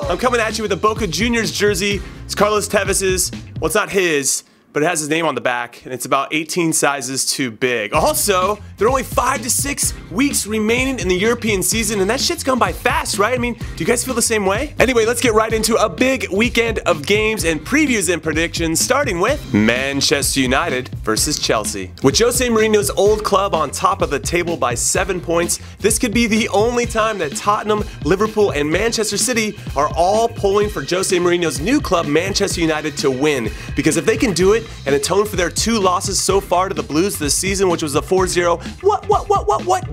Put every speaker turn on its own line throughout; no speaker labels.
I'm coming at you with a Boca Juniors jersey. It's Carlos Tevez's. Well, it's not his, but it has his name on the back, and it's about 18 sizes too big. Also, there are only 5 to 6 weeks remaining in the European season, and that shit's gone by fast, right? I mean, do you guys feel the same way? Anyway, let's get right into a big weekend of games and previews and predictions, starting with Manchester United versus Chelsea. With Jose Mourinho's old club on top of the table by 7 points, this could be the only time that Tottenham, Liverpool, and Manchester City are all pulling for Jose Mourinho's new club, Manchester United, to win. Because if they can do it, and atone for their 2 losses so far to the Blues this season, which was a 4-0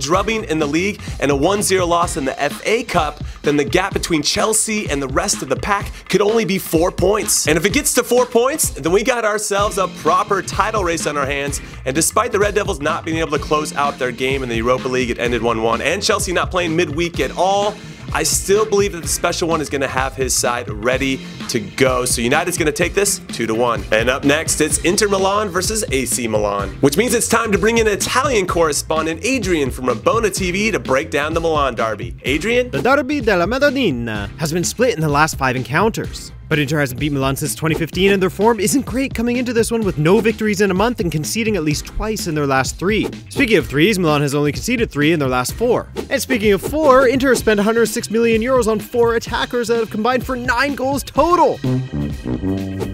drubbing in the league and a 1-0 loss in the FA Cup, then the gap between Chelsea and the rest of the pack could only be 4 points. And if it gets to 4 points, then we got ourselves a proper title race on our hands. And despite the Red Devils not being able to close out their game in the Europa League, it ended 1-1, and Chelsea not playing midweek at all, I still believe that the special one is going to have his side ready to go. So United's going to take this 2-1. And up next, it's Inter Milan versus AC Milan, which means it's time to bring in Italian correspondent Adrian from Rabona TV to break down the Milan derby. Adrian?
The Derby della Madonnina has been split in the last 5 encounters. But Inter hasn't beat Milan since 2015, and their form isn't great coming into this one with no victories in a month and conceding at least twice in their last 3. Speaking of threes, Milan has only conceded 3 in their last 4. And speaking of 4, Inter has spent 106 million euros on 4 attackers that have combined for 9 goals total.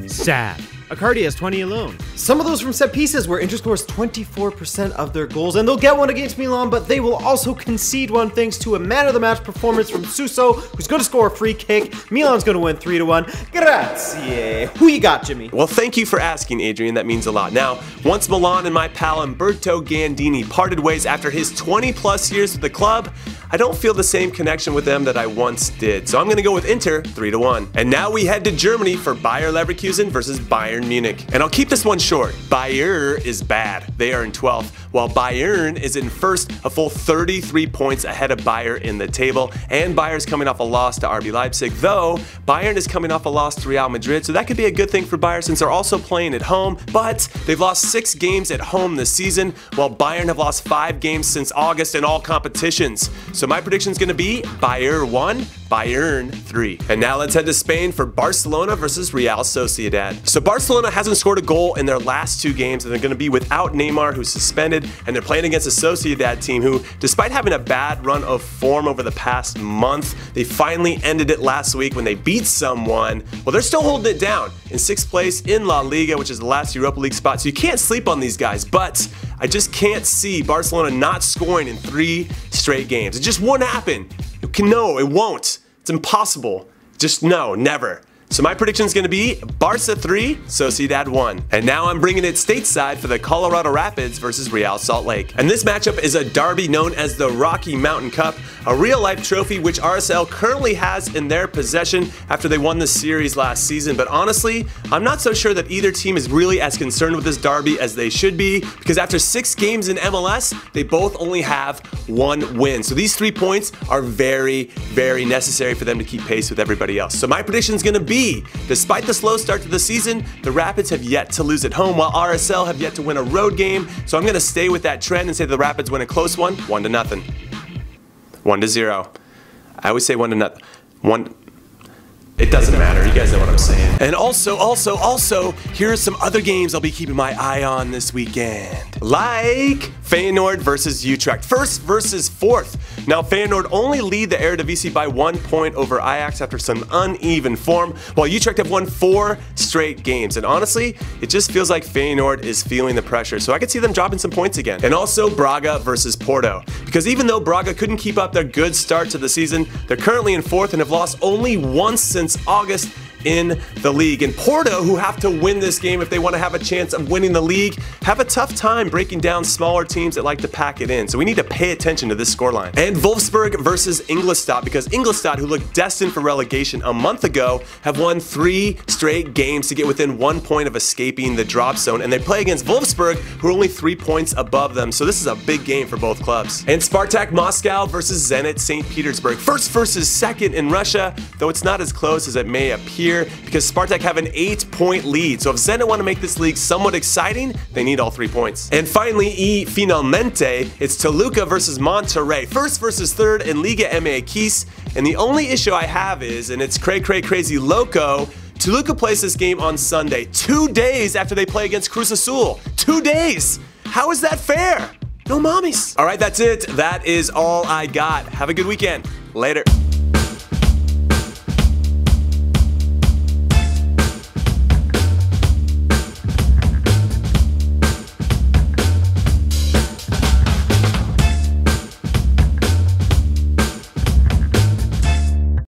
Sad. Icardi has 20 alone. Some of those from set pieces, where Inter scores 24% of their goals, and they'll get one against Milan, but they will also concede one thanks to a man-of-the-match performance from Sousa, who's going to score a free kick. Milan's going to win 3-1. Grazie. Who you got, Jimmy?
Well, thank you for asking, Adrian. That means a lot. Now, once Milan and my pal Umberto Gandini parted ways after his 20-plus years with the club, I don't feel the same connection with them that I once did. So I'm going to go with Inter 3-1. And now we head to Germany for Bayer Leverkusen versus Bayern Munich. And I'll keep this one short. Bayern is bad. They are in 12th, while Bayern is in first, a full 33 points ahead of Bayer in the table. And Bayern's coming off a loss to RB Leipzig, though Bayern is coming off a loss to Real Madrid, so that could be a good thing for Bayern since they're also playing at home. But they've lost 6 games at home this season, while Bayern have lost 5 games since August in all competitions. So my prediction is going to be Bayern 1, Bayern 3. And now let's head to Spain for Barcelona versus Real Sociedad. So Barcelona hasn't scored a goal in their last 2 games, and they're going to be without Neymar, who's suspended, and they're playing against a Sociedad team who, despite having a bad run of form over the past month, they finally ended it last week when they beat someone. Well, they're still holding it down in 6th place in La Liga, which is the last Europa League spot, so you can't sleep on these guys, but I just can't see Barcelona not scoring in 3 straight games. It just won't happen. No, it won't. It's impossible. Just no, never. So my prediction is going to be Barca 3, Sociedad 1. And now I'm bringing it stateside for the Colorado Rapids versus Real Salt Lake. And this matchup is a derby known as the Rocky Mountain Cup, a real-life trophy which RSL currently has in their possession after they won the series last season. But honestly, I'm not so sure that either team is really as concerned with this derby as they should be, because after 6 games in MLS, they both only have 1 win. So these 3 points are very, very necessary for them to keep pace with everybody else. So my prediction is going to be, despite the slow start to the season, the Rapids have yet to lose at home, while RSL have yet to win a road game. So I'm going to stay with that trend and say the Rapids win a close one, 1-0. 1-0. I always say 1-0. 1. It doesn't matter. You guys know what I'm saying. And also, here are some other games I'll be keeping my eye on this weekend. Like Feyenoord versus Utrecht. 1st versus 4th. Now, Feyenoord only lead the Eredivisie by 1 point over Ajax after some uneven form, while Utrecht have won 4 straight games. And honestly, it just feels like Feyenoord is feeling the pressure, so I could see them dropping some points again. And also Braga versus Porto. Because even though Braga couldn't keep up their good start to the season, they're currently in 4th and have lost only once since August in the league. And Porto, who have to win this game if they want to have a chance of winning the league, have a tough time breaking down smaller teams that like to pack it in. So we need to pay attention to this scoreline. And Wolfsburg versus Ingolstadt, because Ingolstadt, who looked destined for relegation a month ago, have won 3 straight games to get within 1 point of escaping the drop zone. And they play against Wolfsburg, who are only 3 points above them. So this is a big game for both clubs. And Spartak Moscow versus Zenit St. Petersburg. 1st versus 2nd in Russia, though it's not as close as it may appear. here because Spartak have an 8-point lead. So if Zenit want to make this league somewhat exciting, they need all 3 points. And finally, finalmente, it's Toluca versus Monterrey. First versus third in Liga MX. And the only issue I have is, and it's crazy loco, Toluca plays this game on Sunday, 2 days after they play against Cruz Azul. 2 days! How is that fair? No mommies. All right, that's it. That is all I got. Have a good weekend. Later.